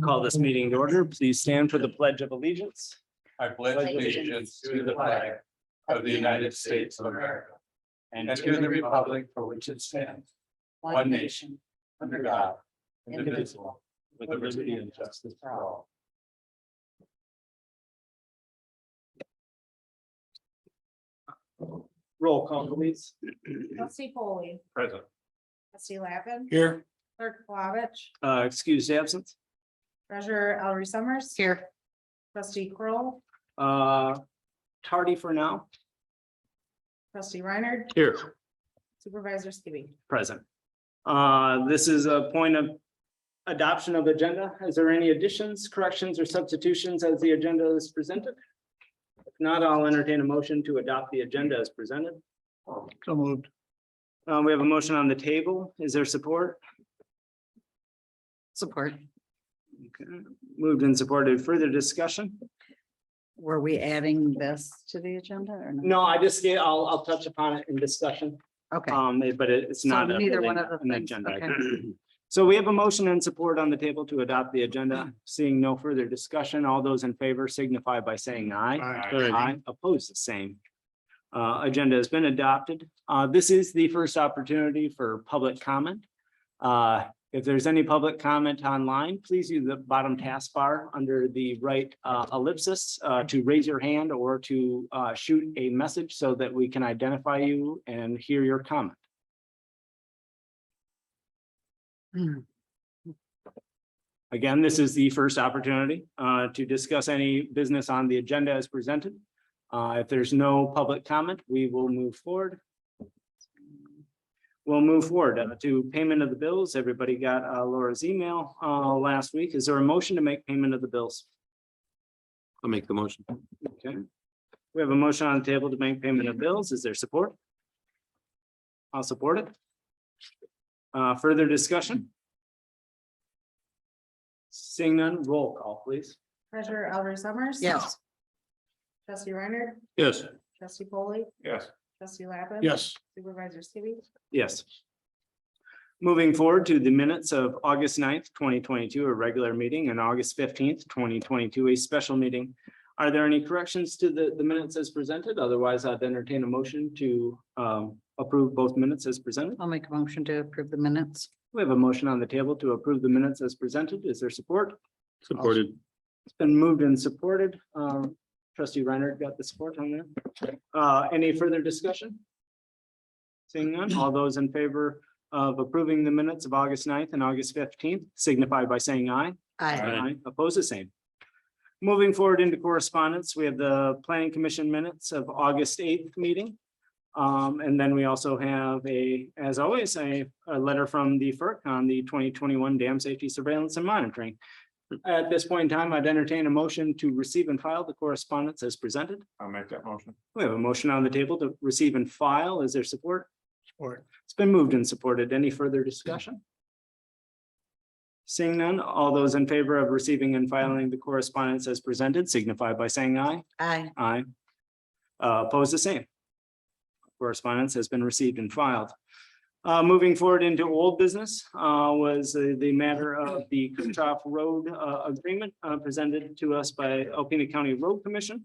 Call this meeting to order. Please stand for the Pledge of Allegiance. I pledge allegiance to the flag of the United States of America and to the republic for which it stands, one nation, under God, indivisible, with liberty and justice for all. Roll call, please. Trustee Foley, Present. trustee Lappin, Here. clerk Flavich, Excused absence. treasurer Ellery Summers. Here. Trustee Kroll, Tardy for now, trustee Reiner, here, supervisor Skibby. present. This is a point of adoption of agenda. Is there any additions, corrections, or substitutions as the agenda is presented? If not, I'll entertain a motion to adopt the agenda as presented. So moved. We have a motion on the table. Is there support? Support. Okay. Moved and supported. Further discussion? Were we adding this to the agenda or not? No, I'll touch upon it in discussion. Okay, But it's So not neither one of the an things, agenda. okay. item. So we have a motion and support on the table to adopt the agenda. Seeing no further discussion, all those in favor signify by saying aye. Aye. Oppose the same. Agenda has been adopted. This is the first opportunity for public comment. If there's any public comment online, please use the bottom taskbar under the right ellipsis to raise your hand or to shoot a message so that we can identify you and hear your comment. Again, this is the first opportunity to discuss any business on the agenda as presented. If there's no public comment, we will move forward. We'll move forward to payment of the bills. Everybody got Laura's email last week. Is there a motion to make payment of the bills? I'll make the motion. Okay. We have a motion on the table to make payment of bills. Is there support? I'll support it. Further discussion? Seeing none, roll call, please. Treasurer Ellery Summers. yes, Trustee Reiner, Yes. trustee Foley, Yes. trustee Lappin. Yes. Supervisor Skibby. Yes. Moving forward to the minutes of August 9th, 2022, a regular meeting, and August 15th, 2022, a special meeting. Are there any corrections to the minutes as presented? Otherwise, I'd entertain a motion to approve both minutes as presented. I'll make a motion to approve the minutes. We have a motion on the table to approve the minutes as presented. Is there support? Supported. It's been moved and supported. Trustee Reiner got the support on that. Any further discussion? Seeing none, all those in favor of approving the minutes of August 9th and August 15th signify by saying aye. Aye. Oppose the same. Moving forward into correspondence, we have the planning commission minutes of August 8th meeting. And then we also have as always, a letter from the FERC on the 2021 dam safety surveillance and monitoring. At this point in time, I'd entertain a motion to receive and file the correspondence as presented. I'll make that motion. We have a motion on the table to receive and file. Is there support? Support. It's been moved and supported. Any further discussion? Seeing none, all those in favor of receiving and filing the correspondence as presented signify by saying aye. Aye. Aye. Oppose the same. Correspondence has been received and filed. Moving forward into old business was the matter of the Kirchhoff Road agreement presented to us by Alpena County Road Commission.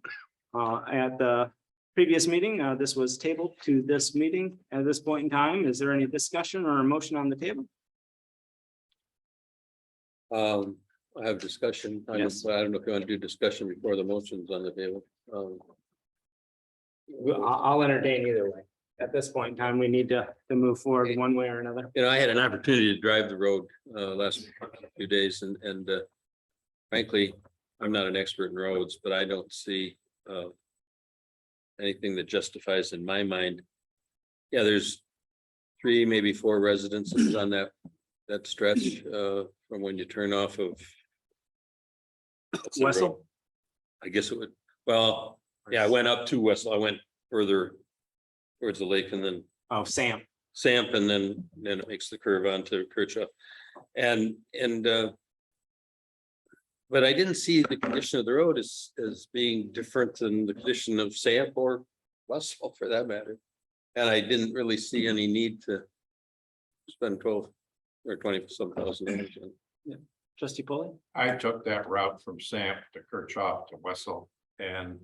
At the previous meeting, this was tabled to this meeting. At this point in time, is there any discussion or a motion on the table? I have discussion. I Yes. don't know if you want to do discussion before the motion's on the table. I'll entertain either way. At this point in time, we need to move forward one way or another. You know, I had an opportunity to drive the road last few days and frankly, I'm not an expert in roads, but I don't see anything that justifies in my mind. Yeah, there's 3, maybe 4 residences on that stretch from when you turn off of what's the Wessel? road? I guess it would, well, yeah, I went up to Wessel. I went further towards the lake and then Oh, Sam. Samp and then it makes the curve onto Kirchhoff. And but I didn't see the condition of the road as being different than the condition of Samp or Westfall for that matter. And I didn't really see any need to spend 12 or 20 some thousand dollars. Trustee Polly? I took that route from Samp to Kirchhoff to Wessel, and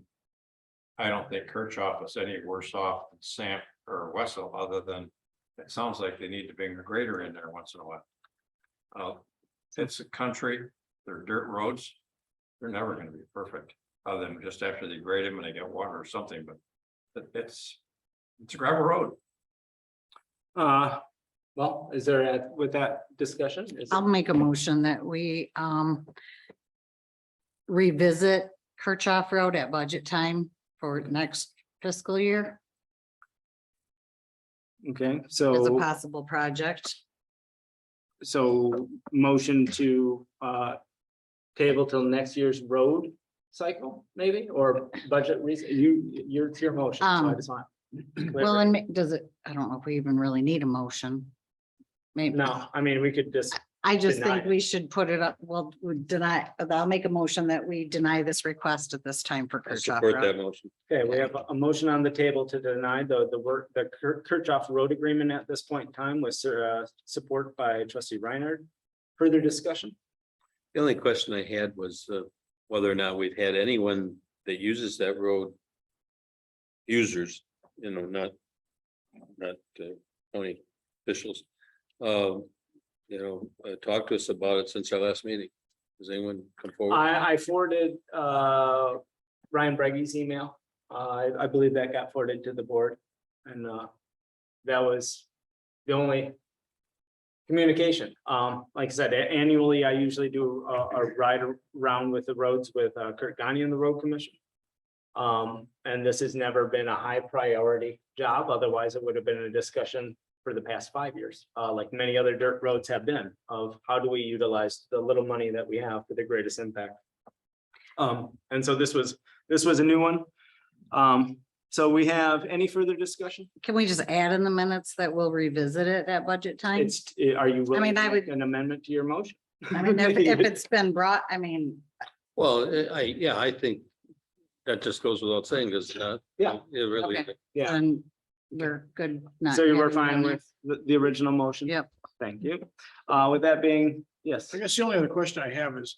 I don't think Kirchhoff is any worse off than Samp or Wessel, other than it sounds like they need to bring a grader in there once in a while. It's a country, they're dirt roads, they're never gonna be perfect, other than just after they grade them and they get water or something, but it's a gravel road. Well, is there, with that discussion? Is I'll make a motion that we revisit Kirchhoff Road at budget time for next fiscal year Okay, as a so, possible project. motion to table till next year's road cycle, maybe, or budget reason, it's your motion. So I just want. Well, and does it, I don't know if we even really need a motion. Maybe. No, I mean, we could just, I just deny think we should put it up, well, we deny, I'll make a motion that we deny this request at this time for I Kirchhoff support that Road. motion. okay, we have a motion on the table to deny the Kirchhoff Road Agreement at this point in time with support by trustee Reinhardt. Further discussion? The only question I had was whether or not we've had anyone that uses that road. Users, not county officials. Talk to us about it since our last meeting. Does anyone come forward? I forwarded Ryan Breggy's email. I believe that got forwarded to the board. And that was the only communication. Like I said, annually, I usually do a ride around with the roads with Kurt Gagne and the road commission. And this has never been a high priority job. Otherwise, it would have been a discussion for the past 5 years, like many other dirt roads have been, of how do we utilize the little money that we have for the greatest impact. And so this was a new one. So we have any further discussion? Can we just add in the minutes that we'll revisit it at budget time? Are you willing mean, to I make would- an amendment to your motion? I mean, if it's been brought, I mean, Well, I think that just goes without saying, because Yeah. it really. Okay. Yeah. then we're good. not So you were having fine them. with the original motion? Yep. Thank you. With that being, yes. I guess the only other question I have is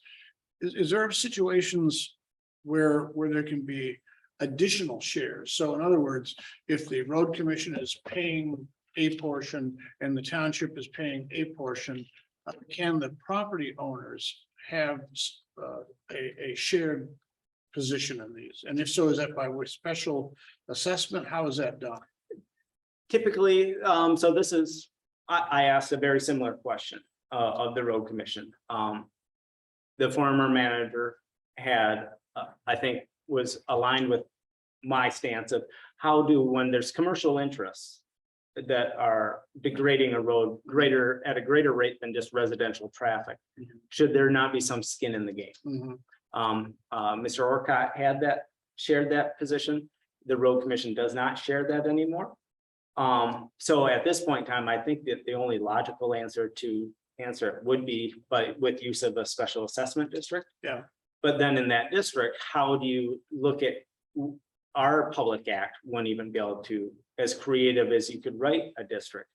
there situations where there can be additional shares? So in other words, if the road commission is paying a portion and the township is paying a portion, can the property owners have a shared position in these? And if so, is that by what special assessment? How is that done? Typically, so this is, I asked a very similar question of the road commission. The former manager had, I think, was aligned with my stance of how when there's commercial interests that are degrading a road at a greater rate than just residential traffic, should there not be some skin in the game? Mhm. Mr. Orcott shared that position. The road commission does not share that anymore. So at this point in time, I think that the only logical answer to answer it would be with use of a special assessment district. Yeah. But then in that district, how do you look at our public act wouldn't even be able to, as creative as you could write a district,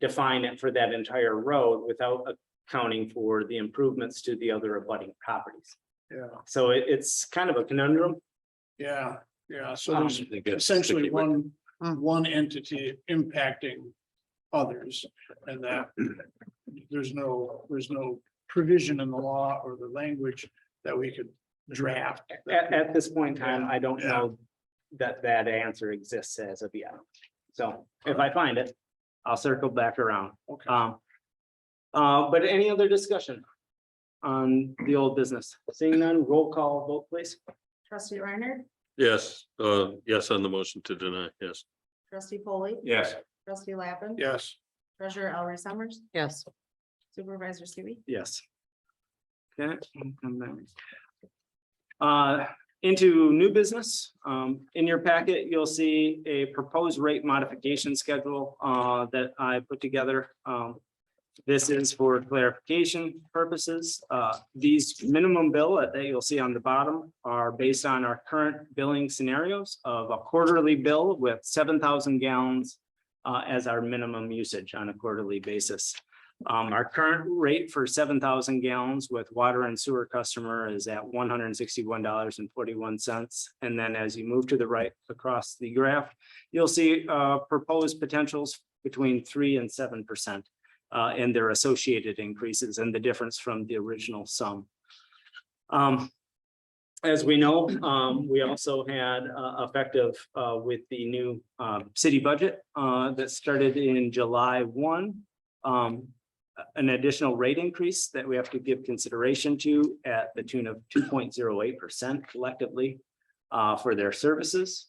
define it for that entire road without accounting for the improvements to the other abutting properties. Yeah, So it's kind of a conundrum. yeah. So there's I think that's essentially sticky with- one entity impacting others, and that there's no provision in the law or the language that we could draft. At this point in time, I don't know that answer exists as of yet. So if I find it, I'll circle back around. Okay. But any other discussion on the old business? Seeing none, roll call vote, please. Trustee Reiner, Yes, yes, on the motion to deny, yes. trustee Polly, Yes. trustee Lappin. Yes, Treasurer Ellery Summers, Yes, supervisor Skibby. Yes. Okay. I'll come back. Into new business, in your packet, you'll see a proposed rate modification schedule that I put together. This is for clarification purposes. These minimum bill that you'll see on the bottom are based on our current billing scenarios of a quarterly bill with 7,000 gallons as our minimum usage on a quarterly basis. Our current rate for 7,000 gallons with water and sewer customer is at $161.41. And then as you move to the right across the graph, you'll see proposed potentials between 3% and 7%. And their associated increases and the difference from the original sum. As we know, we also had effective with the new city budget that started in July 1. An additional rate increase that we have to give consideration to at the tune of 2.08% collectively for their services.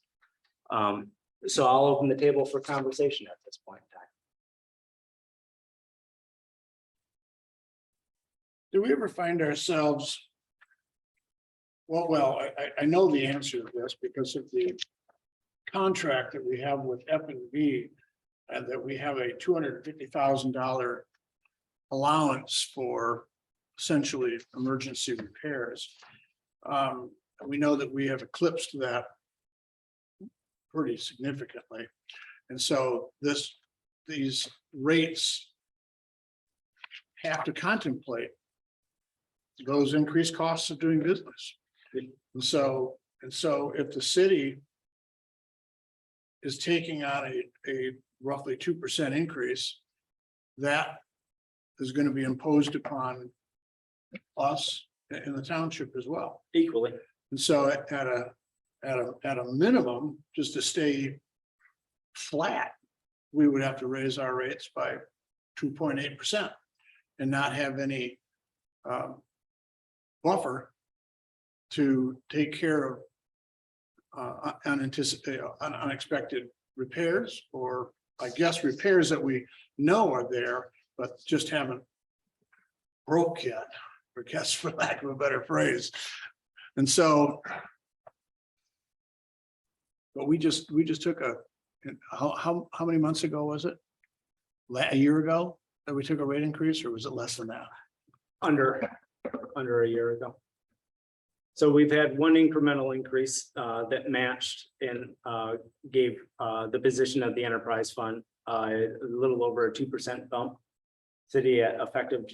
So I'll open the table for conversation at this point in time. Do we ever find ourselves? Well, I know the answer to this because of the contract that we have with F&B, and that we have a $250,000 allowance for essentially emergency repairs. We know that we have eclipsed that pretty significantly. And so these rates have to contemplate those increased costs of doing business. And so if the city is taking on a roughly 2% increase, that is going to be imposed upon us in the township as well. Equally. And so at a minimum, just to stay flat, we would have to raise our rates by 2.8% and not have any buffer to take care of unexpected repairs, or I guess repairs that we know are there, but just haven't broke yet, I guess, for lack of a better phrase. And so, but we just took how many months ago was it? A year ago that we took a rate increase, or was it less than that? Under a year ago. So we've had one incremental increase that matched and gave the position of the enterprise fund a little over a 2% bump. City at effective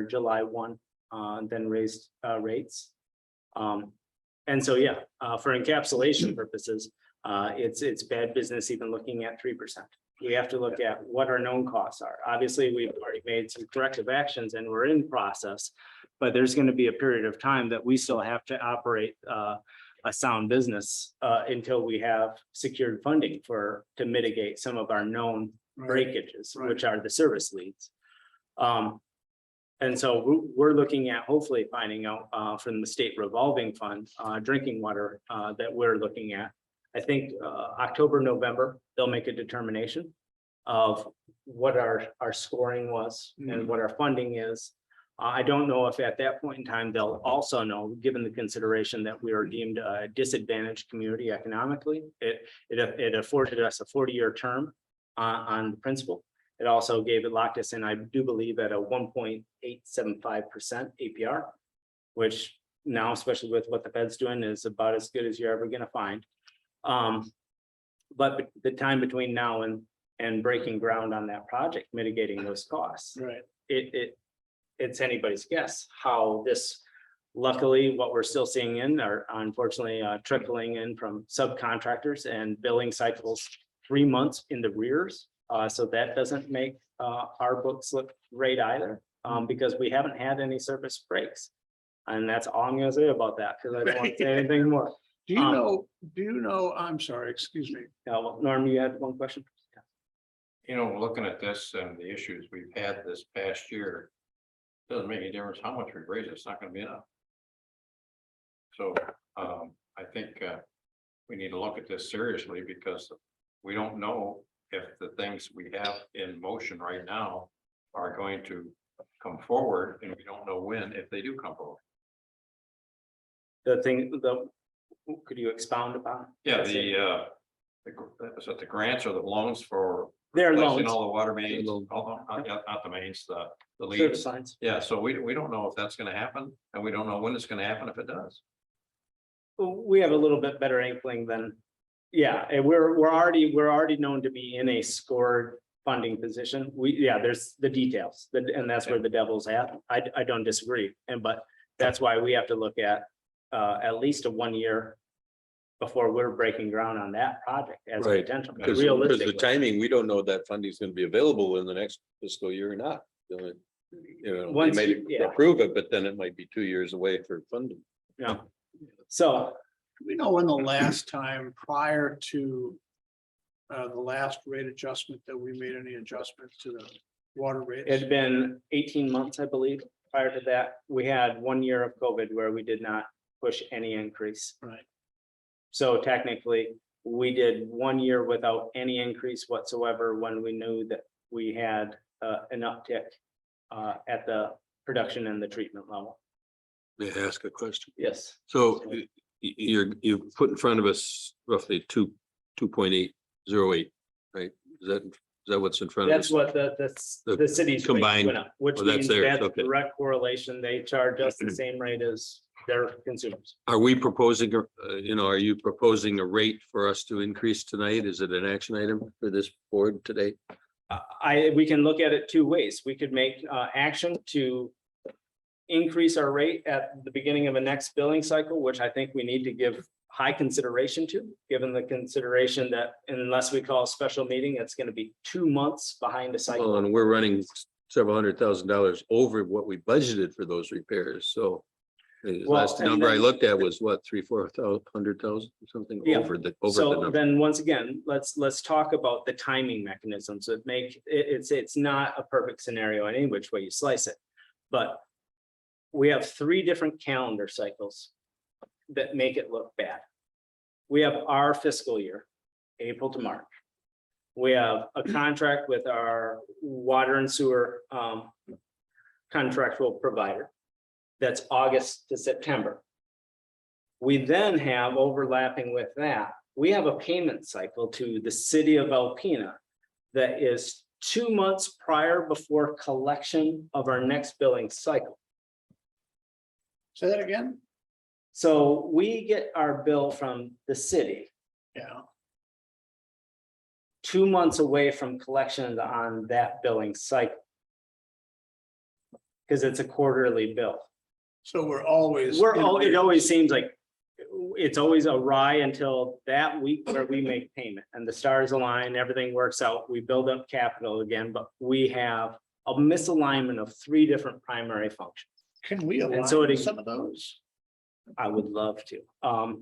July 1, then raised rates. And so, yeah, for encapsulation purposes, it's bad business even looking at 3%. We have to look at what our known costs are. Obviously, we've already made some corrective actions and we're in process, but there's going to be a period of time that we still have to operate a sound business until we have secured funding to mitigate some of our known breakages, which are the service leads. And so we're looking at hopefully finding out from the state revolving fund, drinking water that we're looking at. I think October, November, they'll make a determination of what our scoring was and what our funding is. I don't know if at that point in time, they'll also know, given the consideration that we are deemed a disadvantaged community economically, it afforded us a 40-year term on the principal. It also locked us in, I do believe, at a 1.875% APR, which now, especially with what the Fed's doing, is about as good as you're ever going to find. But the time between now and breaking ground on that project, mitigating those costs, Right. It's anybody's guess how this, luckily, what we're still seeing in are unfortunately trickling in from subcontractors and billing cycles 3 months in the rears. So that doesn't make our books look great either, because we haven't had any service breaks. And that's all I'm gonna say about that, because I don't want to say anything more. Do you know, I'm sorry, excuse me. Well, Norm, you had one question? You know, looking at this and the issues we've had this past year, doesn't make any difference how much we raise, it's not gonna be enough. So I think we need to look at this seriously, because we don't know if the things we have in motion right now are going to come forward, and we don't know when, if they do come forward. Could you expound upon? Yeah, is it the grants or the loans for They're replacing loans. all the water mains, not the mains, the Service leads. lines. Yeah, so we don't know if that's gonna happen, and we don't know when it's gonna happen if it does. We have a little bit better inkling than, yeah, and we're already known to be in a scored funding position. There's the details, and that's where the devil's at. I don't disagree. But that's why we have to look at least a 1 year before we're breaking ground on that project as a Right. potential. Because the Realistically, timing, we don't know that funding is going to be available in the next fiscal year or not. You know, they may approve it, but then it might be 2 years away for funding. yeah. So Do we know when the last time prior to the last rate adjustment that we made any adjustments to the water rates? it had been 18 months, I believe. Prior to that, we had 1 year of COVID where we did not push any increase. Right. So technically, we did 1 year without any increase whatsoever when we knew that we had an uptick at the production and the treatment level. May I ask a question? Yes. So you put in front of us roughly 2.808, right? Is that what's in front of That's us? what the city's rate combined- went up, which well, that's means theirs, that's okay. direct correlation. They charge us the same rate as their consumers. Are we proposing, are you proposing a rate for us to increase tonight? Is it an action item for this board today? We can look at it two ways. We could make action to increase our rate at the beginning of a next billing cycle, which I think we need to give high consideration to, given the consideration that unless we call a special meeting, it's going to be 2 months behind a cycle. Well, and we're running several $100,000 over what we budgeted for those repairs, so. The Well, last and number I then- looked at was what, 300,000-400,000, something Yeah. over the So number. then, once again, let's talk about the timing mechanisms that make it's not a perfect scenario in any which way you slice it. But we have 3 different calendar cycles that make it look bad. We have our fiscal year, April to March. We have a contract with our water and sewer contractual provider. That's August to September. We then have overlapping with that, we have a payment cycle to the city of Alpena that is 2 months prior before collection of our next billing cycle. Say that again? So we get our bill from the city Yeah. 2 months away from collection on that billing cycle. Because it's a quarterly bill. So we're always. It always seems like it's always awry until that week where we make payment and the stars align, everything works out, we build up capital again, but we have a misalignment of 3 different primary functions. Can we And so align some of those? I would love to,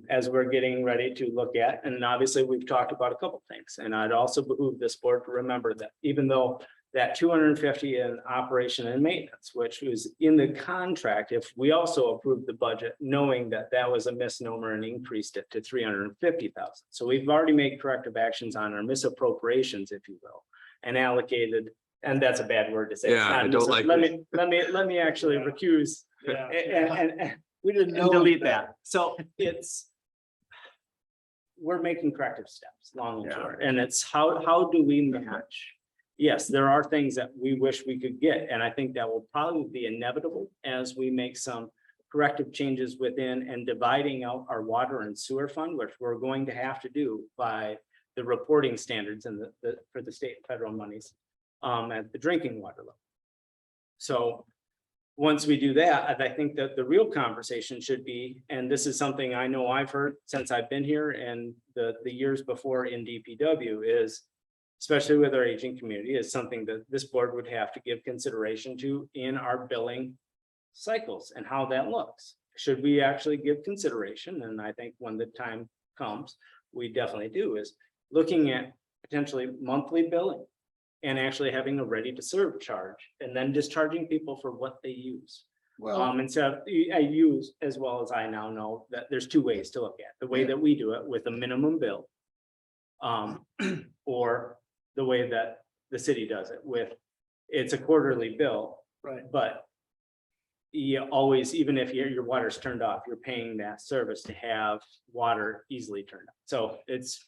as we're getting ready to look at, and obviously we've talked about a couple things, and I'd also behoove this board to remember that even though that 250 in operation and maintenance, which was in the contract, if we also approved the budget, knowing that that was a misnomer and increased it to 350,000. So we've already made corrective actions on our misappropriations, if you will, and allocated, and that's a bad word to say. It's Yeah, not I don't mis- like Let me actually recuse Yeah. and We didn't know. delete that. So we're making corrective steps, long and Yeah. short, and it's how do we match? Yes, there are things that we wish we could get, and I think that will probably be inevitable as we make some corrective changes within and dividing out our water and sewer fund, which we're going to have to do by the reporting standards and for the state and federal monies at the drinking water level. So once we do that, I think that the real conversation should be, and this is something I know I've heard since I've been here and the years before in DPW is, especially with our aging community, is something that this board would have to give consideration to in our billing cycles and how that looks. Should we actually give consideration? And I think when the time comes, we definitely do, is looking at potentially monthly billing and actually having a ready to serve charge and then discharging people for what they use. Well, And so I use, as well as I now know, that there's 2 ways to look at the way that we do it with a minimum bill. Or the way that the city does it with, it's a quarterly bill, right. but you always, even if your water's turned off, you're paying that service to have water easily turned on. So it's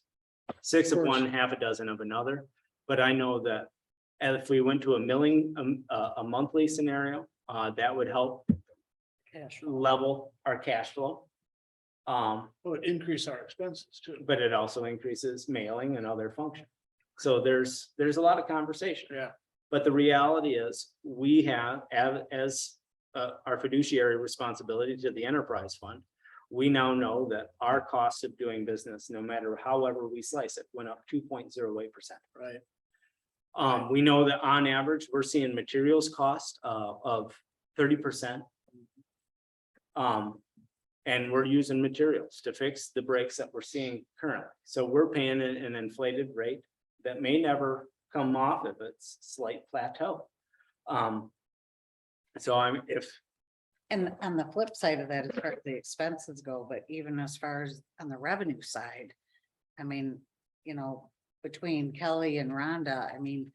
6 of one, half a dozen of another. But I know that if we went to a milling, a monthly scenario, that would help level our cash flow. Well, it increase our expenses too. But it also increases mailing and other functions. So there's a lot of conversation. Yeah. But the reality is, we have, as our fiduciary responsibility to the enterprise fund, we now know that our cost of doing business, no matter however we slice it, went up 2.08%. Right. We know that on average, we're seeing materials cost of 30%. And we're using materials to fix the breaks that we're seeing currently. So we're paying an inflated rate that may never come off of its slight plateau. So if And on the flip side of that, as far as the expenses go, but even as far as on the revenue side, I mean, you know, between Kelly and Rhonda, I mean,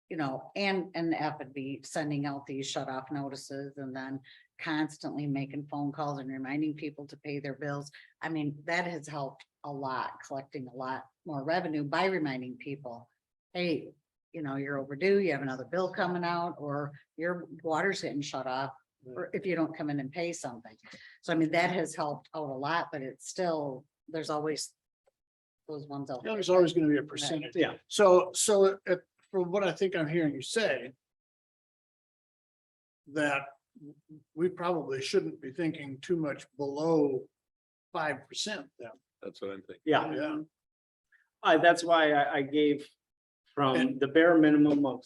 you know, and the F would be sending out these shut off notices and then constantly making phone calls and reminding people to pay their bills. I mean, that has helped a lot, collecting a lot more revenue by reminding people, hey, you know, you're overdue, you have another bill coming out, or your water's getting shut off, or if you don't come in and pay something. So I mean, that has helped out a lot, but it's still, there's always those ones out Yeah, there. there's always gonna be a percentage. yeah, So from what I think I'm hearing you say, that we probably shouldn't be thinking too much below 5% then. That's what I'm thinking. yeah, Yeah. that's why I gave from the bare minimum of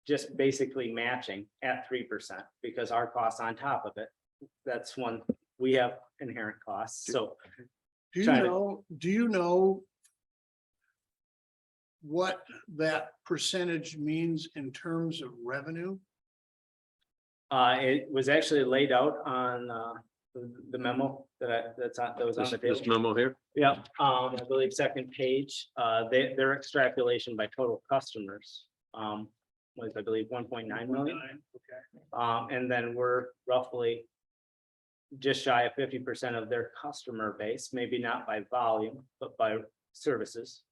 just basically matching at 3%, because our costs on top of it, that's one, we have inherent costs, so. Do Trying to- you know what that percentage means in terms of revenue? It was actually laid out on the memo that was on the This table. memo here, Yeah, I believe second page, their extrapolation by total customers was, I believe, 1.9 million. Okay. And then we're roughly just shy of 50% of their customer base, maybe not by volume, but by services.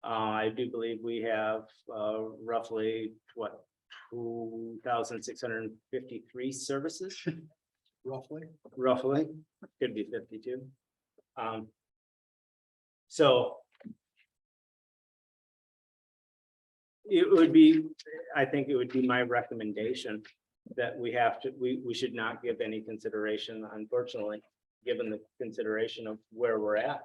I do believe we have roughly, what, 2,653 services, Roughly. roughly, could be 52. So it would be, I think it would be my recommendation that we should not give any consideration, unfortunately, given the consideration of where we're at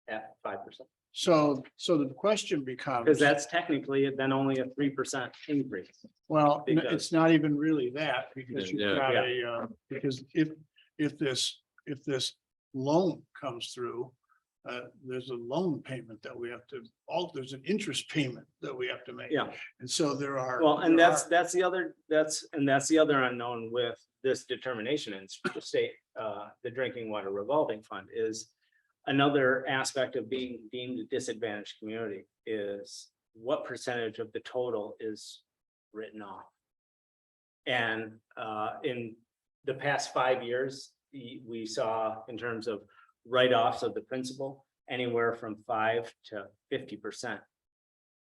5%. So the question becomes. Because that's technically then only a 3% increase. Well, Because- it's not even really that, because you've Yeah. got because if this loan comes through, there's a loan payment that we have to, there's an interest payment that we have to make. Yeah. And so there are. Well, and there that's the other, that's the other unknown with this determination in state, the drinking water revolving fund is another aspect of being deemed a disadvantaged community is what percentage of the total is written off. And in the past 5 years, we saw in terms of write-offs of the principal, anywhere from 5 to 50%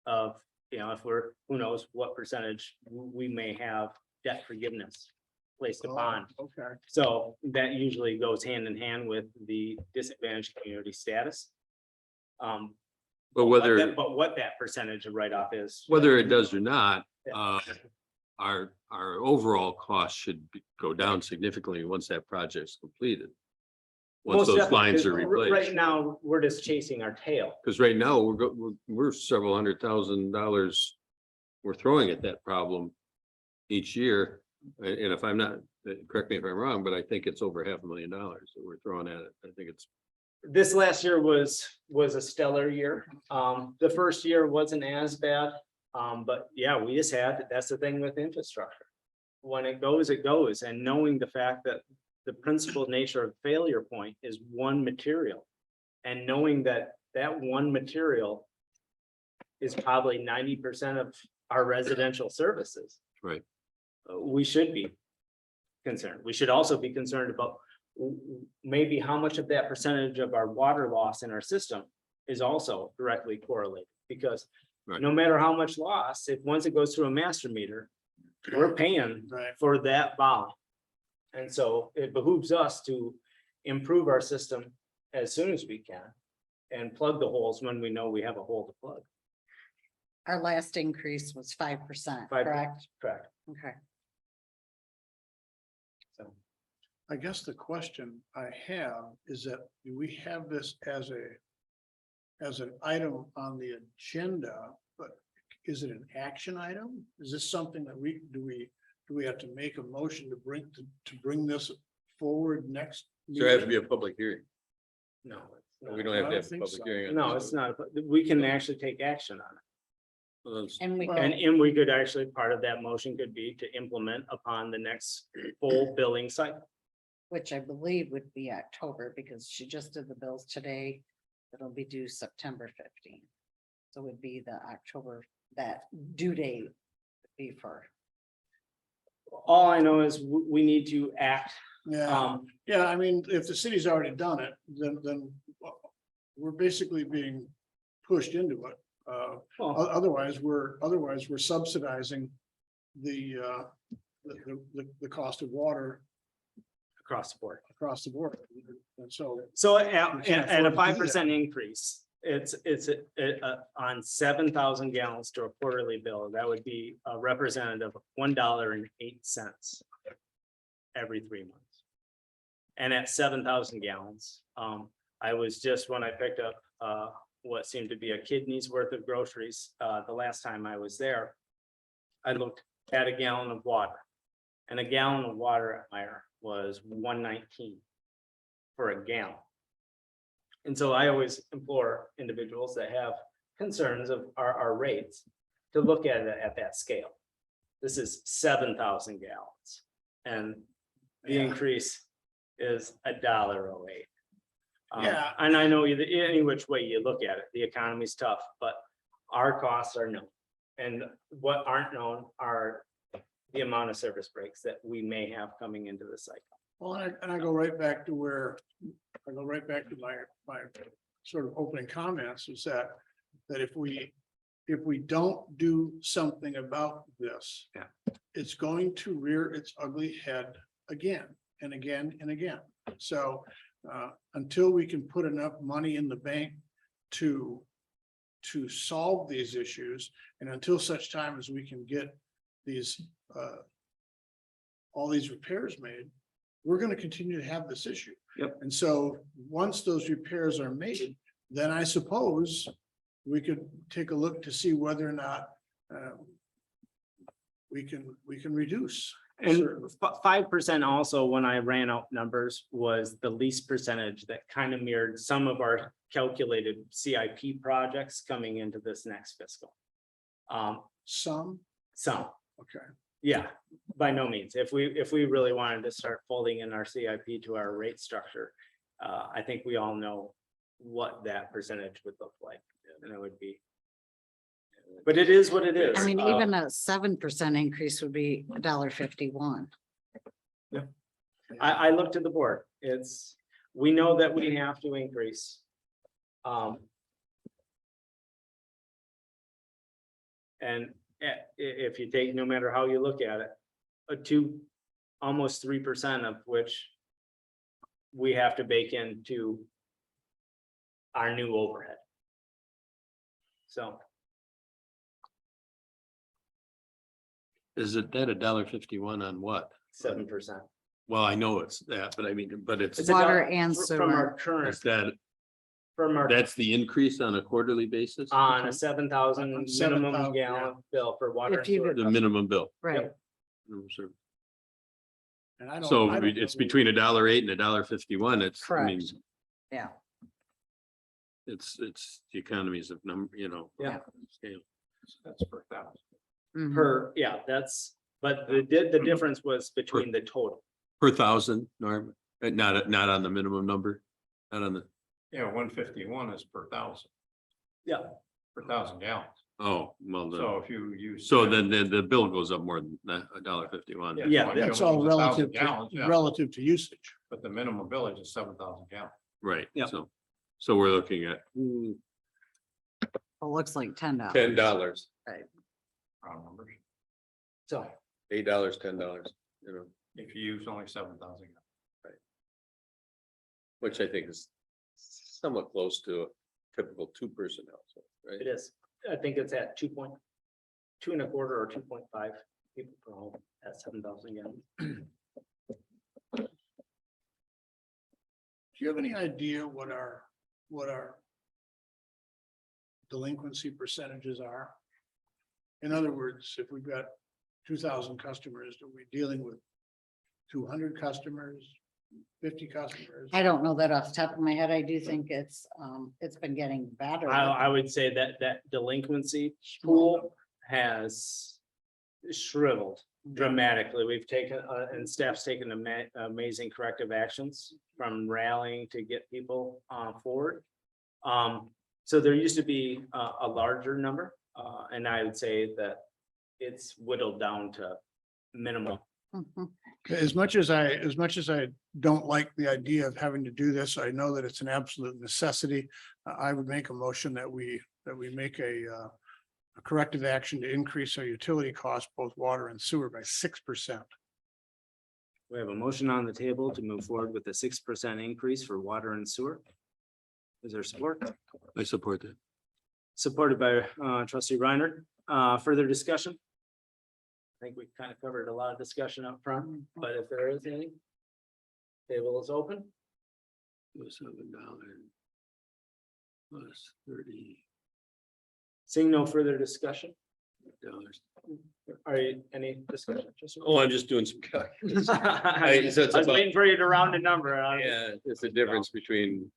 of, you know, if we're, who knows what percentage we may have debt forgiveness placed upon. Okay. So that usually goes hand in hand with the disadvantaged community status. but whether, But what that percentage of write-off is. whether it does or not, Yeah. our overall cost should go down significantly once that project's completed. Once Most those definitely, lines are 'cause replaced. Right now, we're just chasing our tail. Because right now, we're several $100,000 we're throwing at that problem each year. And if I'm not, correct me if I'm wrong, but I think it's over $500,000 that we're throwing at it. I think it's, This last year was a stellar year. The first year wasn't as bad. But yeah, we just had, that's the thing with infrastructure. When it goes, and knowing the fact that the principal nature of failure point is one material. And knowing that that one material is probably 90% of our residential services. right. We should be concerned. We should also be concerned about maybe how much of that percentage of our water loss in our system is also directly correlated, because Right. no matter how much loss, if once it goes through a master meter, we're paying Right. for that volume. And so it behooves us to improve our system as soon as we can and plug the holes when we know we have a hole to plug. Our last increase was 5%, 5%. correct? Correct. Okay. So, I guess the question I have is that, do we have this as an item on the agenda, but is it an action item? Is this something that do we have to make a motion to bring this forward next? So there has to be meeting? a public hearing. no. We don't have I to don't have a think public so. hearing. on No, this. it's not. We can actually take action on it. Well, that's- And we Well- could, And we could actually, part of that motion could be to implement upon the next full billing cycle. which I believe would be October, because she just did the bills today. It'll be due September 15th. So it would be the October, that due date would be for, All I know is we need to act. Yeah, yeah, I mean, if the city's already done it, then we're basically being pushed into it. Well, Otherwise, we're subsidizing the cost of water across the board. across the board. And so, So We can't at afford a to do 5% increase, it's on 7,000 gallons to a quarterly bill, that would be a representative of $1.08 every 3 months. And at 7,000 gallons, I was just, when I picked up what seemed to be a kidney's worth of groceries, the last time I was there, I looked at a gallon of water. And a gallon of water at Meyer was $1.19 for a gallon. And so I always implore individuals that have concerns of our rates to look at it at that scale. This is 7,000 gallons and the Yeah. increase is $1.08. Yeah. And I know any which way you look at it, the economy's tough, but our costs are known. And what aren't known are the amount of service breaks that we may have coming into the cycle. well, and I go right back to my sort of opening comments is that if we don't do something about this. Yeah. It's going to rear its ugly head again and again and again. So until we can put enough money in the bank to solve these issues, and until such time as we can get these all these repairs made, we're going to continue to have this issue. Yep. And so once those repairs are made, then I suppose we could take a look to see whether or not we can reduce. And certain- 5% also, when I ran out numbers, was the least percentage that kind of mirrored some of our calculated CIP projects coming into this next fiscal. Some, Some, okay. yeah, by no means. If we really wanted to start folding in our CIP to our rate structure, I think we all know what that percentage would look like, and it would be. But it is what it is. I mean, even a 7% increase would be $1.51. I looked at the board. We know that we have to increase. And if you take, no matter how you look at it, almost 3% of which we have to bake into our new overhead. So. Is it that $1.51 on what? 7%. Well, I know it's that, but I mean, but it's, It's a Water dollar and From our sewer. current, is that, from our, that's the increase on a quarterly basis? on a 7,000 On minimum 7,000, gallon bill for water. If you and sewer. The minimum bill. Right. Minimum service. And I don't. So I don't it's know. between $1.08 and $1.51. It's, I mean, Correct. Yeah. it's the economies of number, Yeah. scale. That's per thousand. Mhm. Yeah, but the difference was between the total. Per thousand, Norm, not on the minimum number, not on the, Yeah, 151 is per thousand, Yeah, per thousand gallons. oh, well, So if you use. so then the bill goes up more than that, $1.51. Yeah, Well, you That's don't all use 1,000 relative gallons, to, yeah, relative to usage. but the minimum village is 7,000 gallons. Right, Yeah. so we're looking at It looks like $10. $10, Round numbers. so, $8, $10, If you use only 7,000. which I think is somewhat close to a typical two-person household, right? it is. I think it's at 2.25 or 2.5 people per home at 7,000 gallons. Do you have any idea what our delinquency percentages are? In other words, if we've got 2,000 customers, are we dealing with 200 customers, 50 customers? I don't know that off the top of my head. I do think it's been getting better. I would say that delinquency pool has shriveled dramatically. We've taken, and staff's taken amazing corrective actions from rallying to get people forward. So there used to be a larger number, and I would say that it's whittled down to minimal. Mhm. As much as I don't like the idea of having to do this, I know that it's an absolute necessity. I would make a motion that we make a corrective action to increase our utility costs, both water and sewer, by 6%. We have a motion on the table to move forward with a 6% increase for water and sewer. Is there support? I support that. Supported by trustee Reiner. Further discussion? I think we kind of covered a lot of discussion up front, but if there is any, table is open. $7 plus $30. Seeing no further discussion. Are you, any discussion? Oh, I'm just doing some calculations. I so it's was about- waiting for you to round a number. Yeah, it's the difference between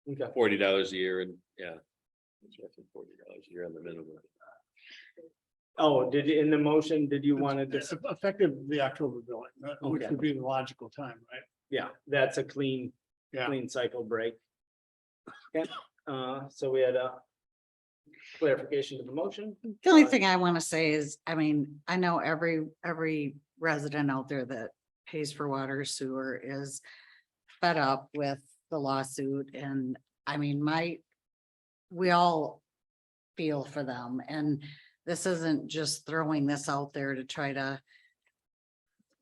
Okay. $40 a year and, yeah. It's roughly $40 a year on the minimum. Oh, did you, in the motion, did you want to It's just, effective the October billing, which Okay. would be the logical time, right? yeah, that's a clean Yeah. cycle break. Okay, so we had a clarification to the motion. The only thing I want to say is, I mean, I know every resident out there that pays for water or sewer is fed up with the lawsuit, and I mean, we all feel for them, and this isn't just throwing this out there to try to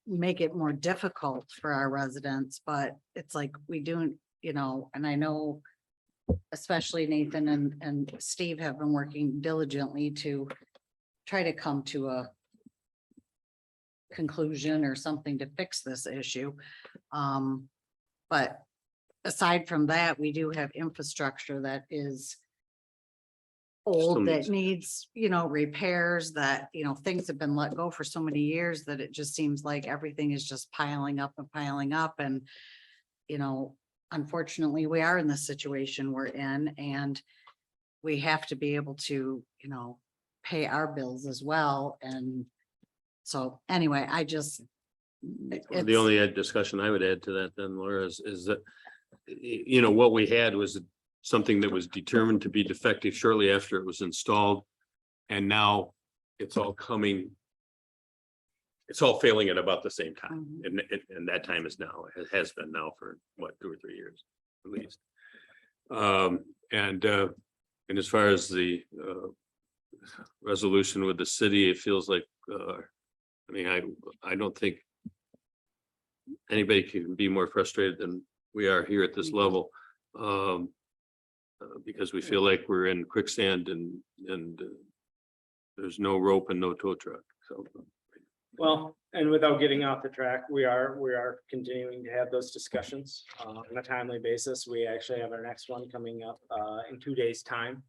make it more difficult for our residents, but it's like we do, you know, and I know especially Nathan and Steve have been working diligently to try to come to a conclusion or something to fix this issue. But aside from that, we do have infrastructure that is old, that needs, you know, repairs, that, you know, things have been let go for so many years that it just seems like everything is just piling up and piling up. And, you know, unfortunately, we are in the situation we're in, and we have to be able to, you know, pay our bills as well. And so anyway, I just. The only discussion I would add to that then, Laura, is that, you know, what we had was something that was determined to be defective shortly after it was installed. And now it's all failing at about the same time. And that time is now, it has been now for what, 2 or 3 years at least. And as far as the resolution with the city, it feels like, I mean, I don't think anybody can be more frustrated than we are here at this level. Because we feel like we're in quicksand and there's no rope and no tow truck, so. Well, and without getting off the track, we are continuing to have those discussions on a timely basis. We actually have our next one coming up in 2 days' time.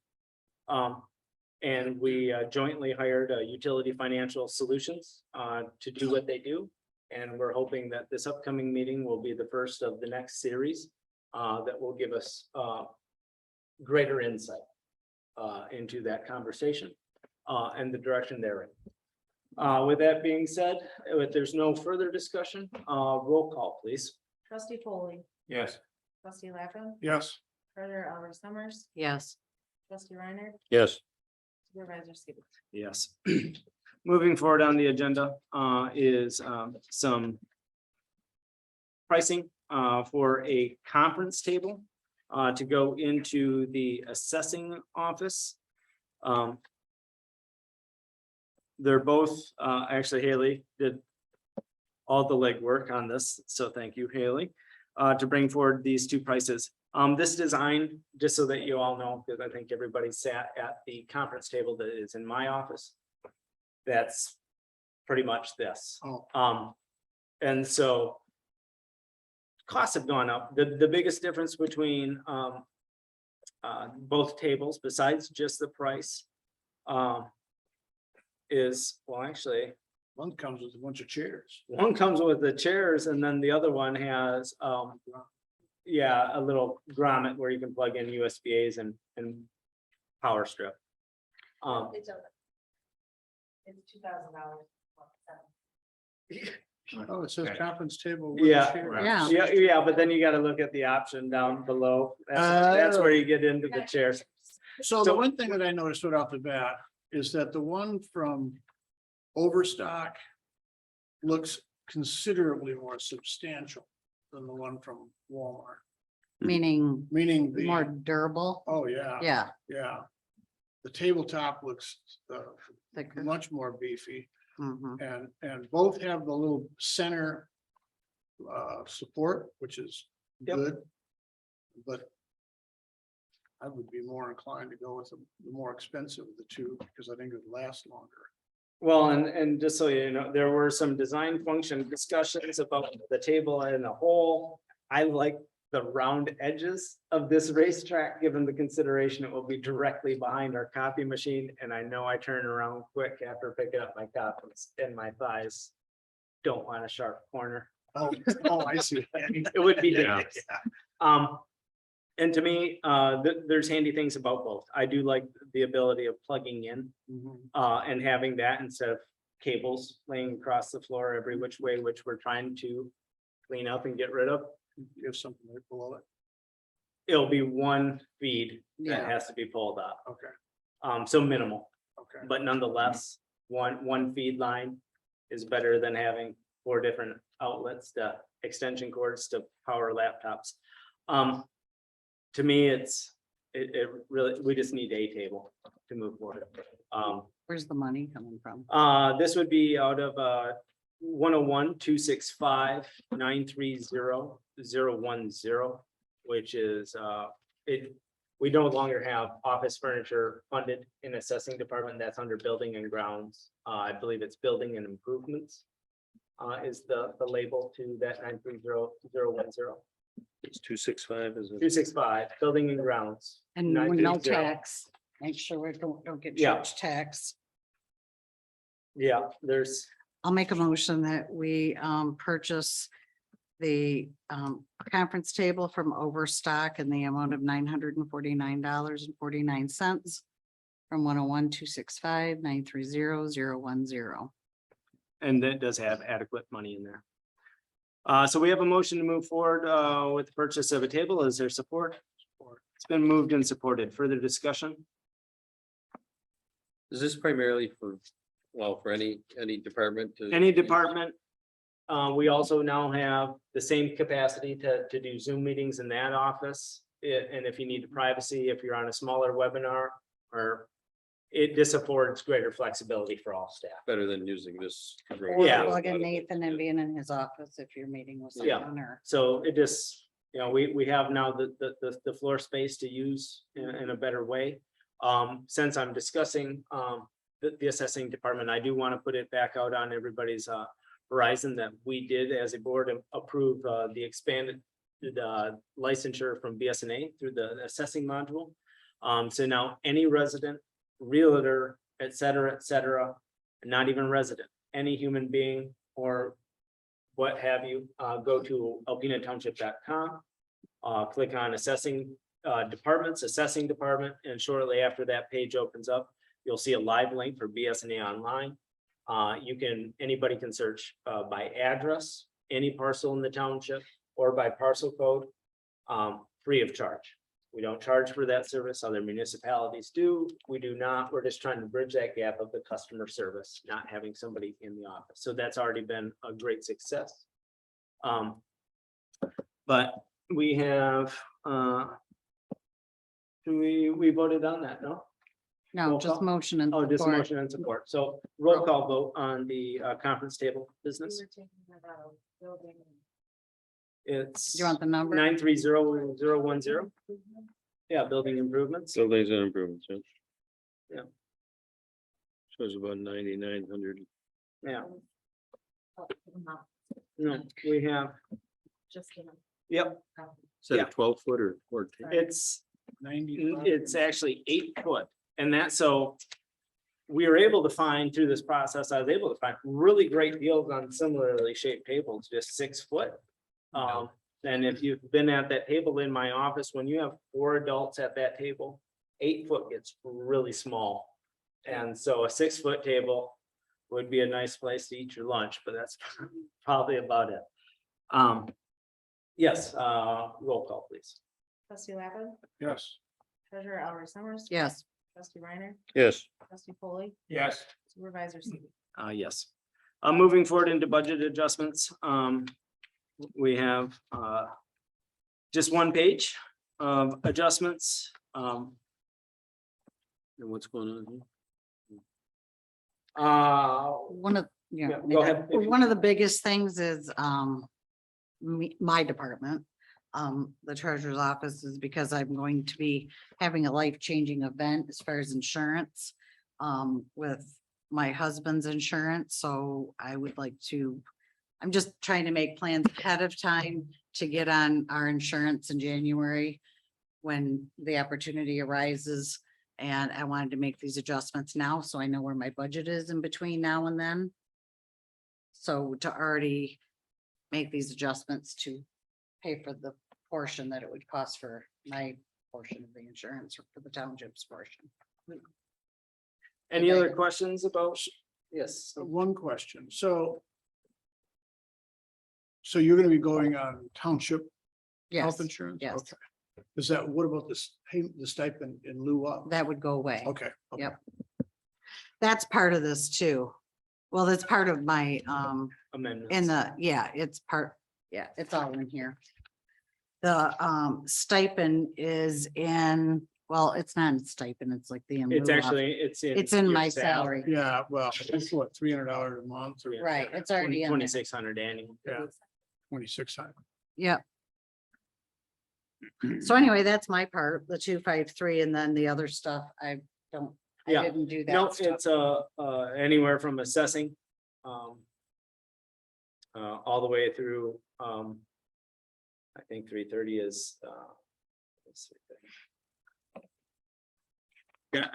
And we jointly hired Utility Financial Solutions to do what they do. And we're hoping that this upcoming meeting will be the first of the next series that will give us greater insight into that conversation and the direction they're in. With that being said, if there's no further discussion, roll call, please. Trustee Foley, Yes. trustee Lappin, Yes. treasurer Ellery Summers, Yes. trustee Reiner, Yes. supervisor Skibby. Yes. Moving forward on the agenda is some pricing for a conference table to go into the assessing office. They're both, actually Haley did all the legwork on this, so thank you, Haley, to bring forward these two prices. This design, just so that you all know, because I think everybody sat at the conference table that is in my office. That's pretty much this. Oh. And so. Costs have gone up. The biggest difference between, both tables, besides just the price. Is, well, actually, One comes with a bunch of chairs. one comes with the chairs and then the other one has, yeah, a little grommet where you can plug in USBs and power strip. It's $2,000. Oh, it says conference table. with Yeah. chair. Yeah. Yeah, but then you gotta look at the option down below. That's where you get into the chairs. So the So- one thing that I noticed right off the bat is that the one from Overstock looks considerably more substantial than the one from Walmart, Meaning meaning more the, durable. oh, yeah, Yeah. yeah. The tabletop looks thicker. much more beefy Mhm. and both have the little center support, which is Yep. good. But I would be more inclined to go with the more expensive of the two because I think it would last longer. Well, and just so you know, there were some design function discussions about the table and the whole. I like the round edges of this racetrack, given the consideration it will be directly behind our copy machine. And I know I turn around quick after picking up my copies and my thighs don't want a sharp corner. Oh, I see. It would be Yeah. dangerous. And to me, there's handy things about both. I do like the ability of plugging in. And having that instead of cables laying across the floor every which way, which we're trying to clean up and get rid of. You have something right below it. It'll be one feed that Yeah. has to be pulled up. Okay, So minimal, okay. but nonetheless, one feed line is better than having 4 different outlets, to extension cords to power laptops. To me, it really, we just need a table to move forward. Where's the money coming from? This would be out of 101-265-930-010, which is we no longer have office furniture funded in assessing department. That's under building and grounds. I believe it's building and improvements. Is the label to that 930-010. It's 265, is it? 265, building and grounds. And no 930. tax. Make sure we don't get Yeah. charged tax. Yeah, there's, I'll make a motion that we purchase the conference table from Overstock in the amount of $949.49 from 101-265-930-010. and that does have adequate money in there. So we have a motion to move forward with the purchase of a table. Is there support? It's been moved and supported. Further discussion? Is this primarily for, well, for any department? Any department? We also now have the same capacity to do Zoom meetings in that office. And if you need privacy, if you're on a smaller webinar, or this affords greater flexibility for all staff. Better than using this. room. Or Yeah. plug in Nathan and being in his office if you're meeting with Yeah. someone or. So it just, we have now the floor space to use in a better way. Since I'm discussing the assessing department, I do want to put it back out on everybody's horizon that we did as a board approve the expanded licensure from BSNA through the assessing module. So now any resident, realtor, et cetera, not even resident, any human being or what have you, go to alpenatownship.com. Click on assessing departments, assessing department, and shortly after that page opens up, you'll see a live link for BSNA online. Anybody can search by address, any parcel in the township, or by parcel code, free of charge. We don't charge for that service. Other municipalities do. We do not. We're just trying to bridge that gap of the customer service, not having somebody in the office. So that's already been a great success. But we have, we voted on that, no? No, Roll just call? motion and. Oh, just support. motion and support. So roll call vote on the conference table business. It's. Do you want the number? 930010. Yeah, building improvements. Buildings and improvements, yeah. Yeah. Shows about 9,900. Yeah, no, we have, Just kidding. yep, Is that Yeah. a 12-foot or 14? it's, 90. it's actually 8 foot, and that's so. We were able to find through this process, I was able to find really great deals on similarly shaped tables, just 6 foot. And if you've been at that table in my office, when you have 4 adults at that table, 8 foot gets really small. And so a 6 foot table would be a nice place to eat your lunch, but that's probably about it. Yes, roll call, please. Trustee Lappin, Yes. treasurer Ellery Summers. Yes, Trustee Reiner, Yes, trustee Polly, Yes. supervisor Skibby. Yes. Moving forward into budget adjustments, we have, just one page of adjustments. and what's going on here? one of, yeah. Yeah, go ahead. One of the biggest things is, my department, the treasurer's office is because I'm going to be having a life-changing event as far as insurance, with my husband's insurance, so I would like to, I'm just trying to make plans ahead of time to get on our insurance in January when the opportunity arises. And I wanted to make these adjustments now, so I know where my budget is in between now and then. So to already make these adjustments to pay for the portion that it would cost for my portion of the insurance or for the township's portion. Any other questions about? Yes. One question, so. So you're gonna be going on township Yes, health insurance? yes. Okay. Is that, what about this, pay the stipend in lieu of? that would go away. Okay. okay. Yep. That's part of this too. Well, that's part of my, Amendments. in the, yeah, it's part, yeah, it's all in here. The stipend is in, well, it's not in stipend, it's like the. in It's lieu of. actually, It's in your my salary. Yeah, well, it's what, $300 a month or Yeah. Right, it's already in there. 2,600 annual. yeah, 2,600. Yep. So anyway, that's my part, the 253, and then the other stuff, I don't, I Yeah. didn't do that. No, stuff. it's anywhere from assessing. All the way through, I think 330 is, let's see. Yeah,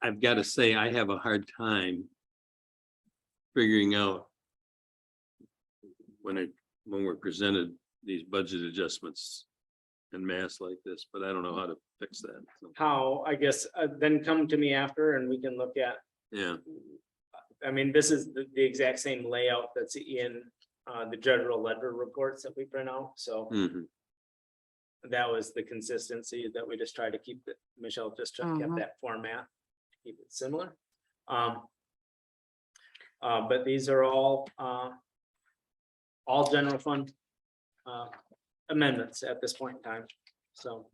I've got to say, I have a hard time figuring out when we're presented these budget adjustments in mass like this, but I don't know how to fix that. So, How, I guess, then come to me after and we can look at. yeah, I mean, this is the exact same layout that's in the general ledger reports that we print out, so. mhm. That was the consistency that we just tried to keep that, Michelle just kept Mhm. that format, keep it similar. But these are all general fund amendments at this point in time, so.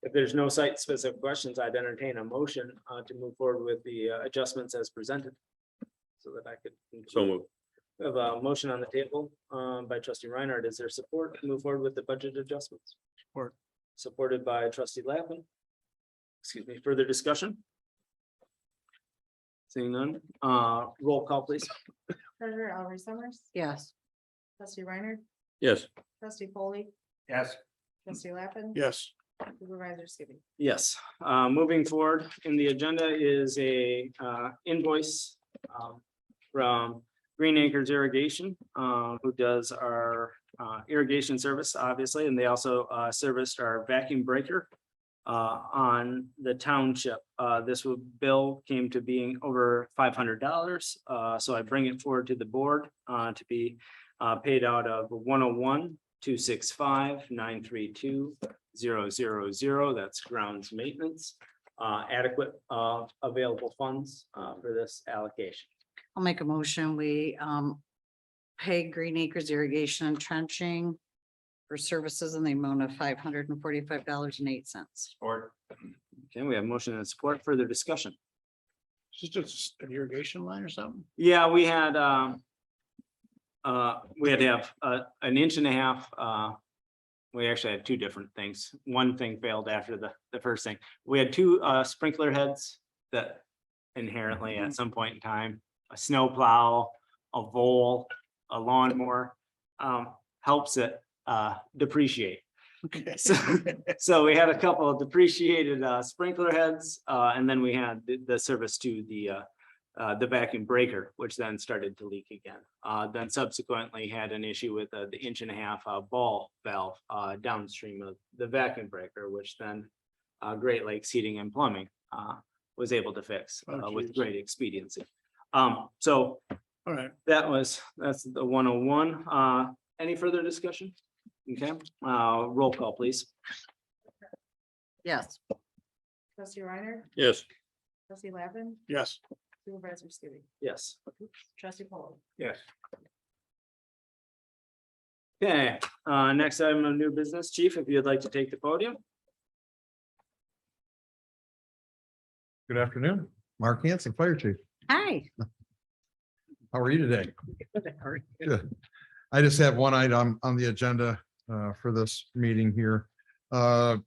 If there's no site specific questions, I'd entertain a motion to move forward with the adjustments as presented. So that I could. So moved. We have a motion on the table by trustee Reinhardt. Is there support to move forward with the budget adjustments? Support. Supported by trustee Lappin. Excuse me, further discussion? Seeing none, roll call please. Treasurer Ellery Summers, Yes, trustee Reiner, Yes, trustee Polly, Yes. trustee Lappin. Yes. Supervisor Skibby. Yes, moving forward in the agenda is a invoice from Green Acres Irrigation, who does our irrigation service, obviously, and they also serviced our vacuum breaker on the township. Bill came to being over $500. So I bring it forward to the board to be paid out of 101-265-932-000. That's grounds maintenance. Adequate available funds for this allocation. I'll make a motion. We pay Green Acres Irrigation and Trenching for services in the amount of $545.08. Or. Okay, we have motion and support. Further discussion. Is this just an irrigation line or something? Yeah, we had we had to have an inch and a half, we actually had two different things. One thing failed after the first thing. We had two sprinkler heads that inherently at some point in time, a snow plow, a vole, a lawnmower, helps it depreciate. Okay. So we had a couple of depreciated sprinkler heads, and then we had the service to the vacuum breaker, which then started to leak again. Then subsequently had an issue with the inch and a half ball valve downstream of the vacuum breaker, which then Great Lakes Heating and Plumbing was able to fix Oh, with geez. great expediency. So All right. that's the 101. Any further discussion? Okay, roll call, please. Yes. Trustee Reiner, Yes. trustee Lappin, Yes. supervisor Skibby, Yes. trustee Paul. Yes. Okay, next item of new business, chief, if you'd like to take the podium. Good afternoon, Mark Hanson, Fire Chief. Hi. How are you today? Good. I just have one item on the agenda for this meeting here. We're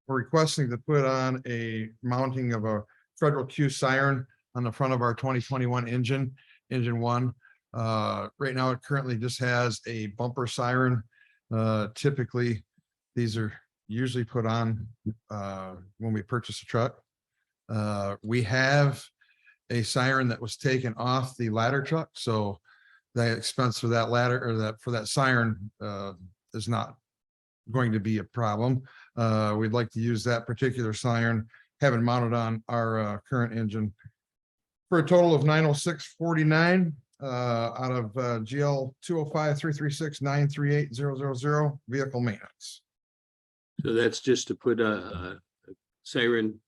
requesting to put on a mounting of a federal Q siren on the front of our 2021 engine one. Right now, it currently just has a bumper siren. Typically, these are usually put on when we purchase a truck. We have a siren that was taken off the ladder truck, so the expense for that ladder or that siren is not going to be a problem. We'd like to use that particular siren, have it mounted on our current engine for a total of $906.49 out of GL 205-336-938-000 vehicle maintenance. So that's just to put a siren,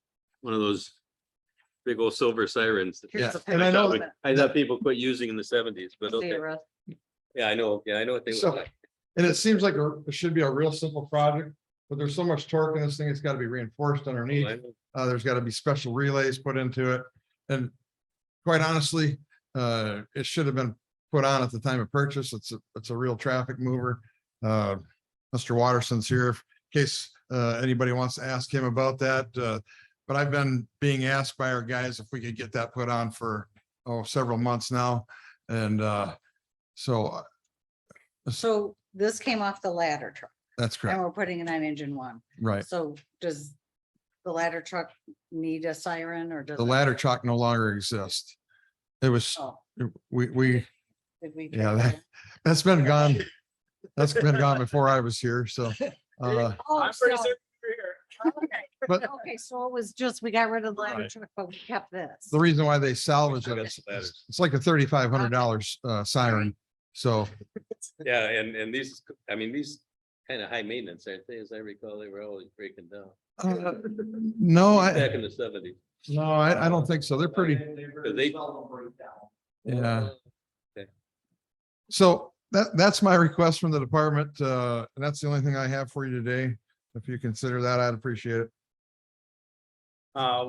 one of those big old silver sirens. Here's the and I know picture of it. I thought people quit using in the 70s, but See okay. it, Russ? Yeah, I know. Yeah, I know what they So- look like. And it seems like it should be a real simple project, but there's so much torque in this thing, it's got to be reinforced underneath. There's got to be special relays put into it. And quite honestly, it should have been put on at the time of purchase. It's a real traffic mover. Mr. Watterson's here in case anybody wants to ask him about that. But I've been being asked by our guys if we could get that put on for several months now. And so this came off the ladder truck that's and correct. we're putting it on engine one. Right. So does the ladder truck need a siren or does? The ladder truck no longer exists. It was, Oh, we, did we? yeah, that's been gone. That's been gone before I was here. So, Oh, I'm pretty so- certain you're here. but Okay, so it was just, we got rid of the ladder Right. truck, but we kept this. the reason why they salvage it, That's the ladders. it's like a $3,500 siren. So Yeah, and these, I mean, these kind of high maintenance, aren't they? As I recall, they were always breaking down no, back in the 70s. I don't think so. They're pretty, They- yeah. Okay. So that's my request from the department. And that's the only thing I have for you today. If you consider that, I'd appreciate it.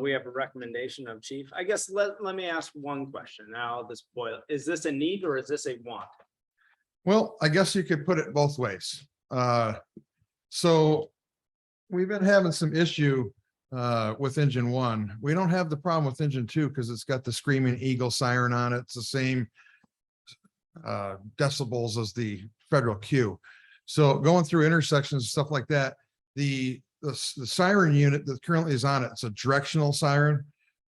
We have a recommendation of chief. I guess let me ask one question. Now this boil, is this a need or is this a want? Well, I guess you could put it both ways. So we've been having some issue with engine one. We don't have the problem with engine two because it's got the screaming eagle siren on it. It's the same decibels as the federal Q. So going through intersections, stuff like that, the siren unit that currently is on it, it's a directional siren.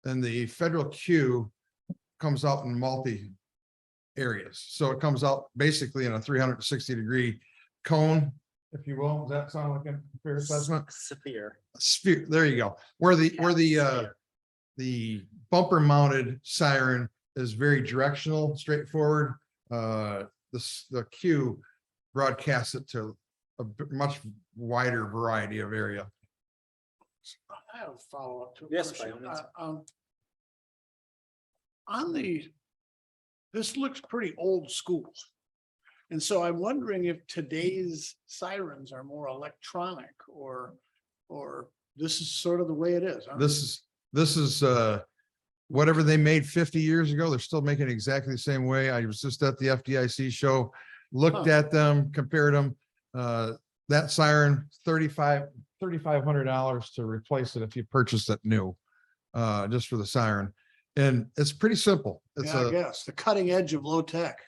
And the federal Q comes out in multi areas. So it comes out basically in a 360-degree cone, if you will. Does that sound like a fair assessment? Severe. Sphere, there you go. Where the bumper mounted siren is very directional, straightforward. The Q broadcasts it to a much wider variety of area. I have a follow-up to. a Yes, question. by all means. On this looks pretty old school. And so I'm wondering if today's sirens are more electronic or this is sort of the way it is. huh? This is whatever they made 50 years ago, they're still making it exactly the same way. I was just at the FDIC show, looked at them, compared them. That siren, $3,500 to replace it if you purchased it new, just for the siren. And it's pretty simple. It's Yeah, I guess, the cutting edge of low tech.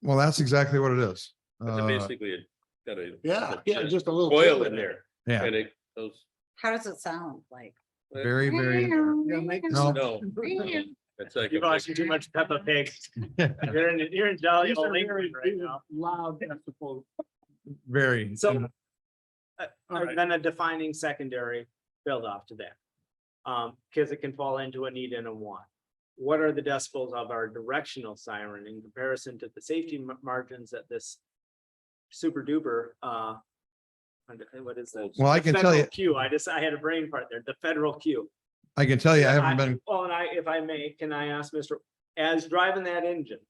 well, that's exactly what it is. But they're basically got a. Yeah, just a little. Coil in there. Yeah, And it, those. How does it sound like? very, very, Yeah, make this- no, No. It's like. You're watching too much Peppa Pig. You're in Jolly These are Old very England right now. Loud decibel. very. So. All right. Then a defining secondary build off to that. Because it can fall into a need and a want. What are the decibels of our directional siren in comparison to the safety margins that this super duper, what is that? Well, I can tell you, Q, I had a brain part there, the federal Q. I can tell you, I haven't been, Well, and if I may, can I ask Mr., as driving that engine,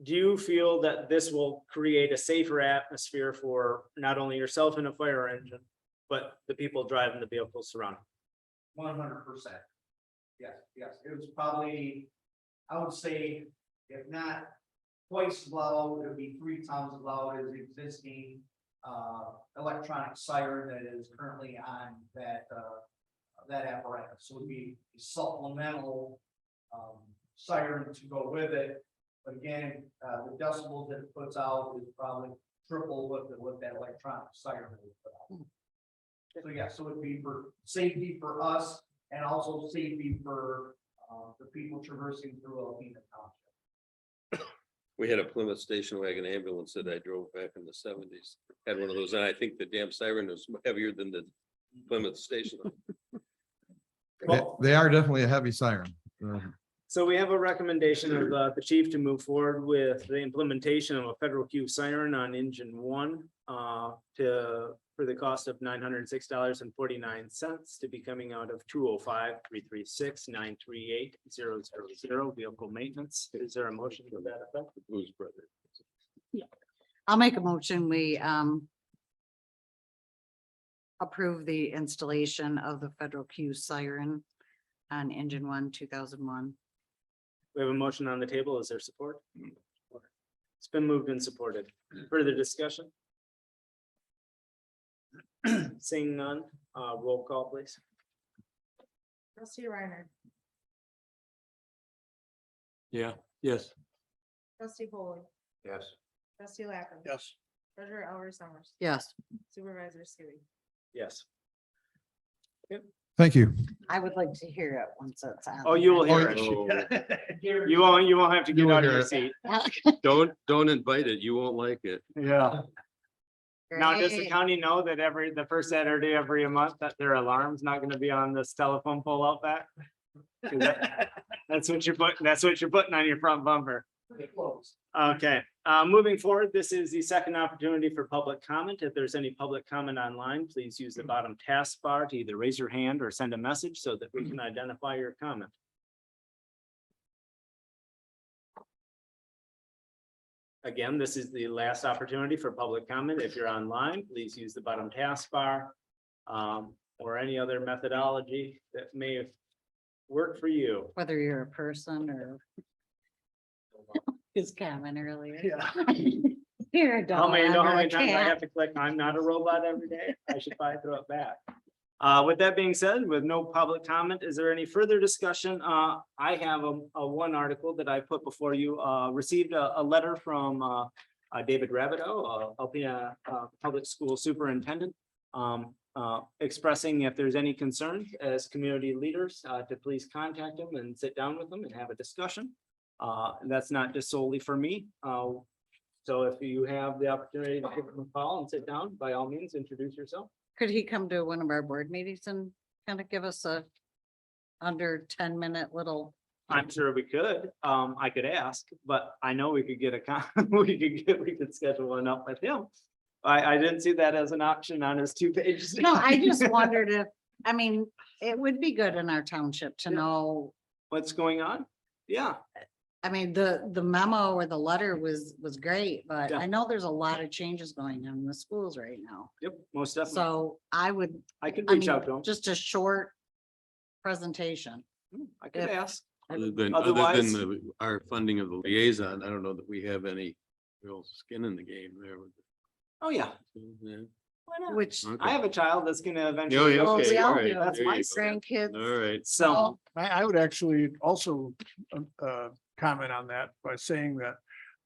do you feel that this will create a safer atmosphere for not only yourself in a fire engine, but the people driving the vehicles surrounding? 100%. Yes, it was probably, I would say, if not twice as loud, it would be 3 times as loud as the existing electronic siren that is currently on that apparatus. So it would be a supplemental siren to go with it. But again, the decibels that it puts out is probably triple what that electronic siren would put out. So yeah, so it'd be for safety for us and also safety for the people traversing through Alpena Township. We had a Plymouth station wagon ambulance that I drove back in the 70s. Had one of those, and I think the damn siren was heavier than the Plymouth station. they are definitely a heavy siren. So we have a recommendation of the chief to move forward with the implementation of a federal Q siren on engine one for the cost of $906.49 to be coming out of 205-336-938-000 vehicle maintenance. Is there a motion to that effect? Blues Brothers. I'll make a motion. We approve the installation of the federal Q siren on engine 1, 2001. We have a motion on the table. Is there support? It's been moved and supported. Further discussion? Seeing none, roll call please. Trustee Reiner, Yeah, yes. trustee Polly, Yes. trustee Lappin. Yes. Treasurer Ellery Summers, Yes, supervisor Skibby. Yes. Thank you. I would like to hear it once it's on. Oh, you will hear it. Oh, You won't have to You get will out of hear your it. seat. don't invite it. You won't like it. Yeah. Now, does the Great. county know that the first Saturday every month that their alarm's not gonna be on this telephone pole out back? 'Cause that's what you're putting on your front bumper. Okay, moving forward, this is the second opportunity for public comment. If there's any public comment online, please use the bottom taskbar to either raise your hand or send a message so that we can identify your comment. Again, this is the last opportunity for public comment. If you're online, please use the bottom taskbar or any other methodology that may work for you. Whether you're a person or his comment earlier. Yeah. You're a How dog many, know how or a many times I cat. have to click, I'm not a robot every day? I should probably throw it back. With that being said, with no public comment, is there any further discussion? I have a one article that I put before you, received a letter from David Rabideau, Alpena Public School Superintendent, expressing if there's any concerns as community leaders, to please contact him and sit down with them and have a discussion. That's not just solely for me. So if you have the opportunity to give him a call and sit down, by all means, introduce yourself. Could he come to one of our board meetings and kind of give us a under 10-minute little? I'm sure we could. I could ask, but I know we could get we could schedule one up with him. I didn't see that as an option on his 2 pages. No, I just wondered if, I mean, it would be good in our township to Yeah. know. What's going on? Yeah, I mean, the memo or the letter was great, but Yeah. I know there's a lot of changes going on in the schools right now. yep, most definitely. So I would, I could I reach mean, out to him. just a short presentation. I could Yep. ask. Other than Otherwise- our funding of the liaison, I don't know that we have any real skin in the game there. Oh, yeah. Yeah. Why not? Which, Okay. I have a child that's gonna Oh, eventually. yeah, go to okay, we school. all all right, do. That's there my you go. son. grandkids. All right. So, I would actually also comment on that by saying that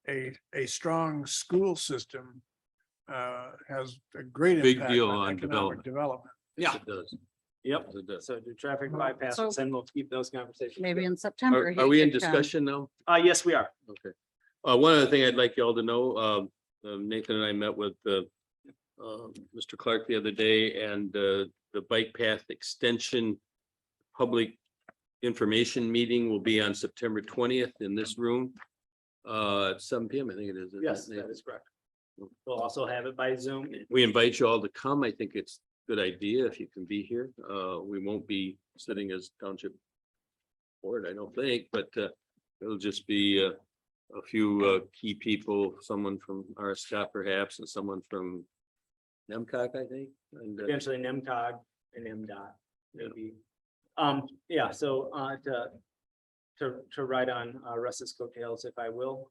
a strong school system has a great Big impact deal on on economic development. yeah, It does. yep. It does. So do traffic bypasses and we'll keep those conversations. maybe in September. Are he we in could come. discussion now? Yes, we are. Okay. One other thing I'd like y'all to know, Nathan and I met with Mr. Clark the other day, and the bike path extension public information meeting will be on September 20th in this room. At 7 PM, I think it is. isn't Yes, it? that is correct. We'll also have it by Zoom. We invite you all to come. I think it's a good idea if you can be here. We won't be sitting as township board, I don't think, but it'll just be a few key people, someone from our staff perhaps, and someone from NEMCOG, I think. And Eventually NEMCOG and MDOT maybe. Yeah, so to ride on Russ's coattails, if I will.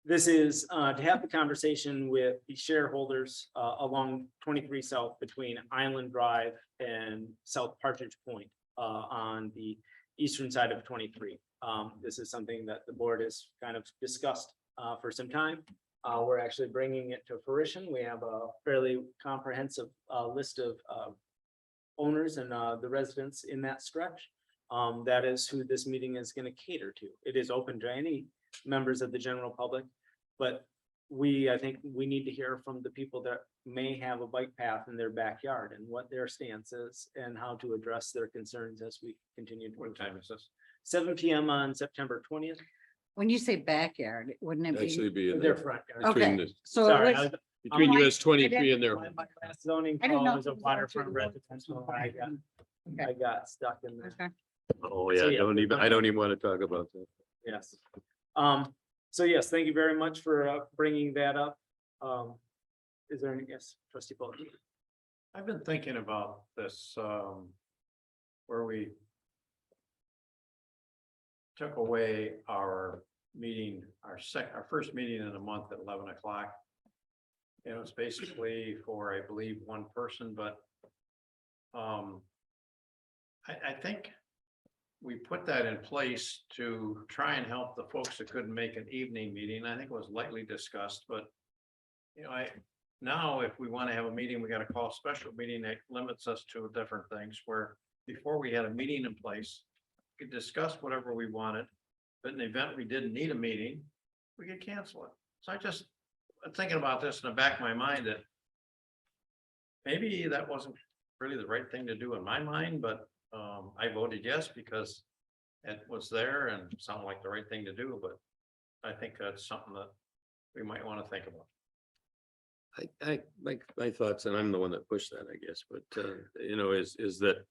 This is to have the conversation with the shareholders along 23 South between Island Drive and South Partridge Point on the eastern side of 23. This is something that the board has kind of discussed for some time. We're actually bringing it to fruition. We have a fairly comprehensive list of owners and the residents in that stretch. That is who this meeting is going to cater to. It is open to any members of the general public, but I think we need to hear from the people that may have a bike path in their backyard and what their stance is and how to address their concerns as we continue. What time is this? 7 PM on September 20th. When you say backyard, wouldn't it actually be? be in Their there front yard. Okay, between the, so Sorry, it was, between Oh, US 23 and their. My last zoning I didn't know call was a if it was waterfront on to- residential. I got stuck in there. okay. Oh, So, yeah, yeah. I don't even want to talk about that. Yes. So yes, thank you very much for bringing that up. Is there any, yes, trustee Paul? I've been thinking about this, where we took away our meeting, our first meeting in the month at 11 o'clock. It was basically for, I believe, one person, but I think we put that in place to try and help the folks that couldn't make an evening meeting. I think it was lightly discussed, but now if we want to have a meeting, we got to call a special meeting that limits us to different things, where before we had a meeting in place, we could discuss whatever we wanted, but in the event we didn't need a meeting, we could cancel it. So I'm thinking about this in the back of my mind, that maybe that wasn't really the right thing to do in my mind, but I voted yes because it was there and sounded like the right thing to do, but I think that's something that we might want to think about. My thoughts, and I'm the one that pushed that, I guess, but is that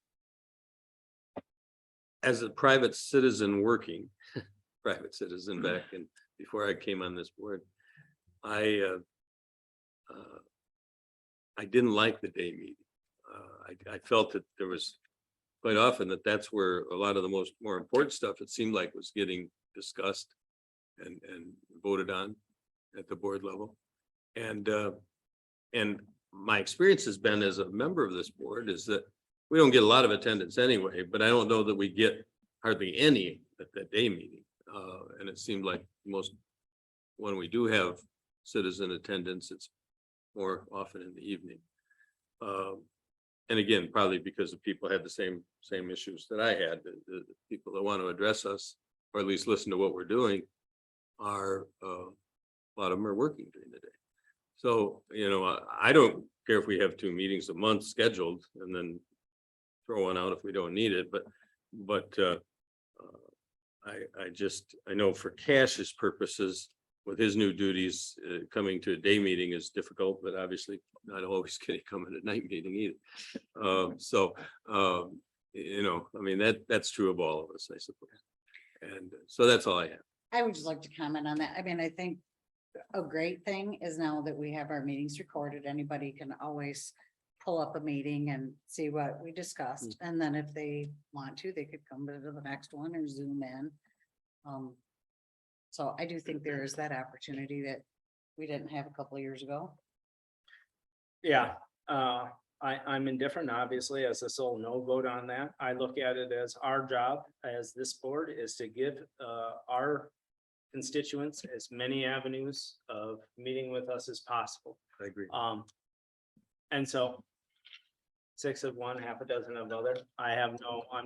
as a private citizen working, private citizen back in, before I came on this board, I didn't like the day meeting. I felt that there was quite often that's where a lot of the more important stuff, it seemed like, was getting discussed and voted on at the board level. And my experience has been as a member of this board is that we don't get a lot of attendance anyway, but I don't know that we get hardly any at that day meeting. And it seemed like when we do have citizen attendance, it's more often in the evening. And again, probably because the people had the same issues that I had, the people that want to address us, or at least listen to what we're doing, are a lot of them are working during the day. So, I don't care if we have 2 meetings a month scheduled and then throw one out if we don't need it, but I know for Cash's purposes, with his new duties, coming to a day meeting is difficult, but obviously not always can he come at a night meeting either. That's true of all of us, I suppose. And so that's all I have. I would just like to comment on that. I mean, I think a great thing is now that we have our meetings recorded, anybody can always pull up a meeting and see what we discussed. And then if they want to, they could come to the next one or zoom in. So I do think there is that opportunity that we didn't have a couple of years ago. Yeah, I'm indifferent, obviously, as a sole no vote on that. I look at it as our job as this board is to give our constituents as many avenues of meeting with us as possible. I agree. And so 6 of one, half a dozen of other. I'm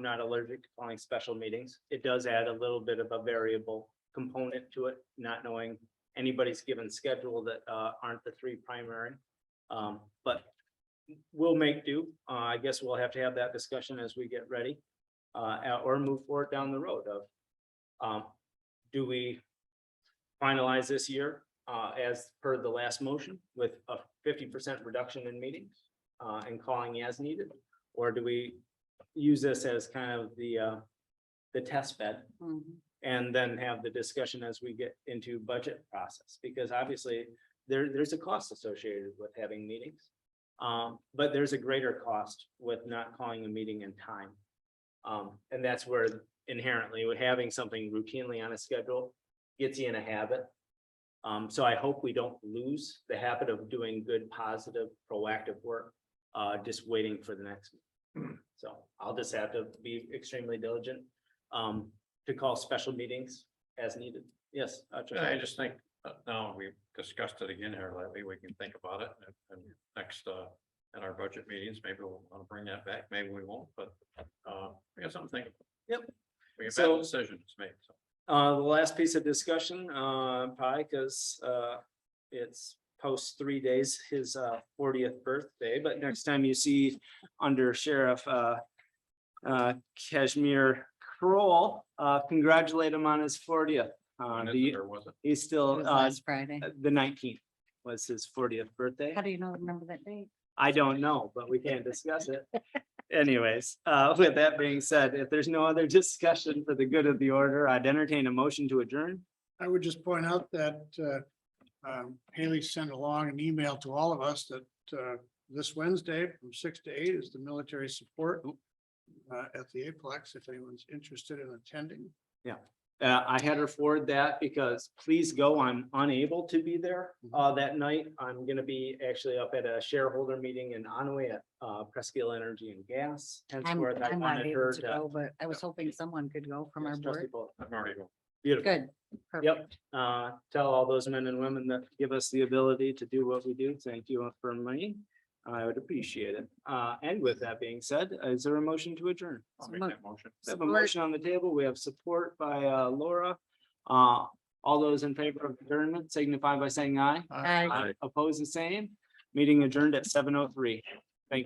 not allergic to calling special meetings. It does add a little bit of a variable component to it, not knowing anybody's given schedule that aren't the 3 primary. But we'll make do. I guess we'll have to have that discussion as we get ready. Or move forward down the road of do we finalize this year as per the last motion with a 50% reduction in meetings and calling as needed? Or do we use this as kind of the test bed and then have the discussion as we get into budget process? Because obviously there's a cost associated with having meetings. But there's a greater cost with not calling a meeting in time. And that's where inherently with having something routinely on a schedule gets you in a habit. So I hope we don't lose the habit of doing good, positive, proactive work, just waiting for the next. So I'll just have to be extremely diligent to call special meetings as needed. Yes. I just think now we've discussed it again here lately, we can think about it and next in our budget meetings, maybe we'll want to bring that back, maybe we won't, but we got something to think about. Yep. We have So- that decision to make, so. The last piece of discussion, probably because it's post 3 days, his 40th birthday, but next time you see under Sheriff Kashmir Kroll, congratulate him on his 40th. When is it or was it? He's It still was last Friday. the 19th was his 40th birthday. How do you remember that date? I don't know, but we can't discuss it. Anyways, with that being said, if there's no other discussion for the good of the order, I'd entertain a motion to adjourn. I would just point out that Haley sent along an email to all of us that this Wednesday from 6 to 8 is the military support at the Aplex, if anyone's interested in attending. I had her forward that because please go, I'm unable to be there that night. I'm gonna be actually up at a shareholder meeting in Onaway at Presqu'île Energy and Gas. I'm Henceforth, I not wanted able her to to. go, but I was hoping someone could go from our Yes, trustee board. Paul. I'm already going. Beautiful. Good. Yep. Perfect. Tell all those men and women that give us the ability to do what we do. Thank you for me. I would appreciate it. And with that being said, is there a motion to adjourn? I'll make that motion. We have a Support. motion on the table. We have support by Laura. All those in favor of adjournment signify by saying aye. Aye. Oppose the same. Meeting adjourned at 7:03.